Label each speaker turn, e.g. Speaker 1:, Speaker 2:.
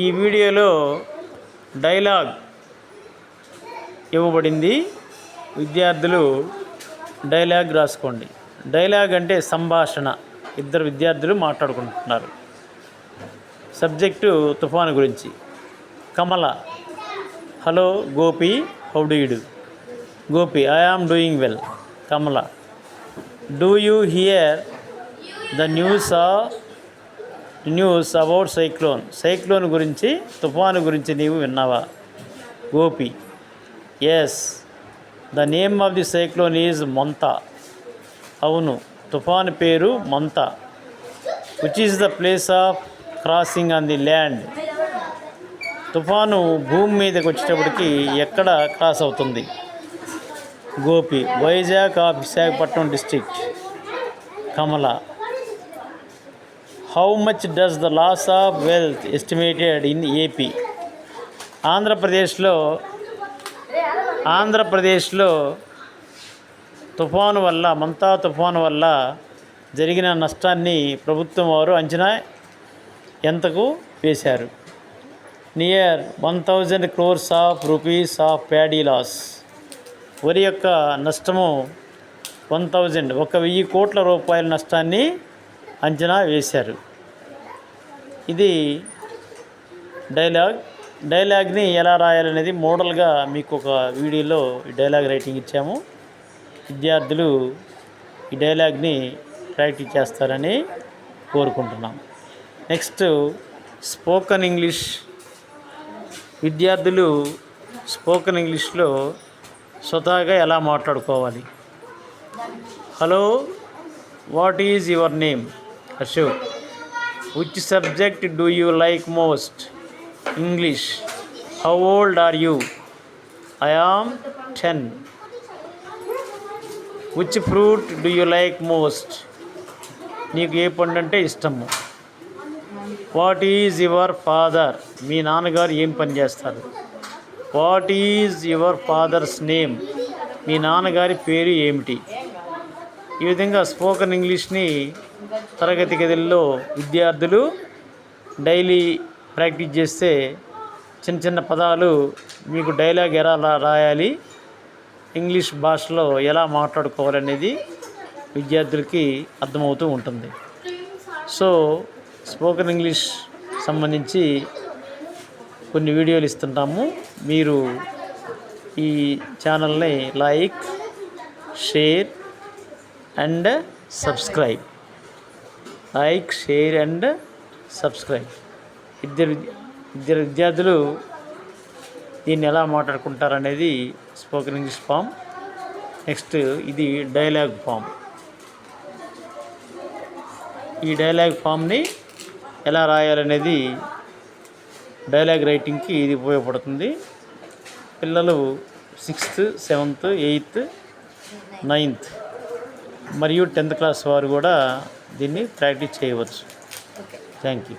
Speaker 1: ఈ వీడియోలో డైలాగ్ ఇవ్వబడింది. విద్యార్థులు డైలాగ్ రాసుకోండి. డైలాగ్ అంటే సంభాషణ, ఇద్దరు విద్యార్థులు మాట్లాడుకుంటున్నారు. సబ్జెక్టు తుఫాను గురించి. Kamala, hello Gopi, how do you do? Gopi, I am doing well. Kamala, do you hear the news about cyclone? Cyclone గురించి, తుఫాను గురించి నీవు విన్నావా? Gopi, yes, the name of the cyclone is Montha. అవును, తుఫాను పేరు Montha. Which is the place of crossing on the land? తుఫాను భూమి మీదకి వచ్చేటప్పటికి ఎక్కడ క్రాస్ అవుతుంది? Gopi, Vizag of Visakhapatnam district. Kamala, how much does the loss of wealth estimated in AP? ఆంధ్రప్రదేశ్లో తుఫాను వల్ల, మంతా తుఫాను వల్ల జరిగిన నష్టాన్ని ప్రభుత్వం వారు అంచనా ఎంతకు వేశారు? Near 1000 crores of rupees of paddy loss. వరి యొక్క నష్టము 1000 కోట్ల రూపాయల నష్టాన్ని అంచనా వేశారు. ఇది డైలాగ్ని ఎలా రాయాలనేది మోడల్గా మీకు ఒక వీడియోలో ఈ డైలాగ్ రైటింగ్ ఇచ్చాము. విద్యార్థులు ఈ డైలాగ్ని ప్రాక్టీస్ చేస్తారని కోరుకుంటున్నాం. Next, spoken English. విద్యార్థులు స్పోకన్ ఇంగ్లీష్లో స్వతహాగా ఎలా మాట్లాడుకోవాలి? Hello, what is your name? Ashok. Which subject do you like most? English. How old are you? I am 10. Which fruit do you like most? నీకు ఏ పండు అంటే ఇష్టము? What is your father? మీ నాన్నగారు ఏం పని చేస్తారు? What is your father's name? మీ నాన్నగారి పేరు ఏమిటి? ఈ విధంగా స్పోకన్ ఇంగ్లీష్ని తరగతి గదుల్లో విద్యార్థులు డైలీ ప్రాక్టీస్ చేస్తే చిన్న చిన్న పదాలు, మీకు డైలాగ్ ఎలా రాయాలి, ఇంగ్లీష్ భాషలో ఎలా మాట్లాడుకోవాలనేది విద్యార్థులకి అర్థమవుతూ ఉంటుంది. సో స్పోకన్ ఇంగ్లీష్ సంబంధించి కొన్ని వీడియోలు ఇస్తుంటాము. మీరు ఈ ఛానల్ని లైక్, షేర్ అండ్ సబ్స్క్రైబ్. ఇద్దరు విద్యార్థులు దీన్ని ఎలా మాట్లాడుకుంటారనేది స్పోకన్ ఇంగ్లీష్ ఫామ్. నెక్స్ట్, ఇది డైలాగ్ ఫామ్. ఈ డైలాగ్ ఫామ్ని ఎలా రాయాలనేది డైలాగ్ రైటింగ్కి ఇది ఉపయోగపడుతుంది. పిల్లలు 6th, 7th, 8th, 9th మరియు 10th క్లాస్ వారు కూడా దీన్ని ప్రాక్టీస్ చేయవచ్చు. Thank you.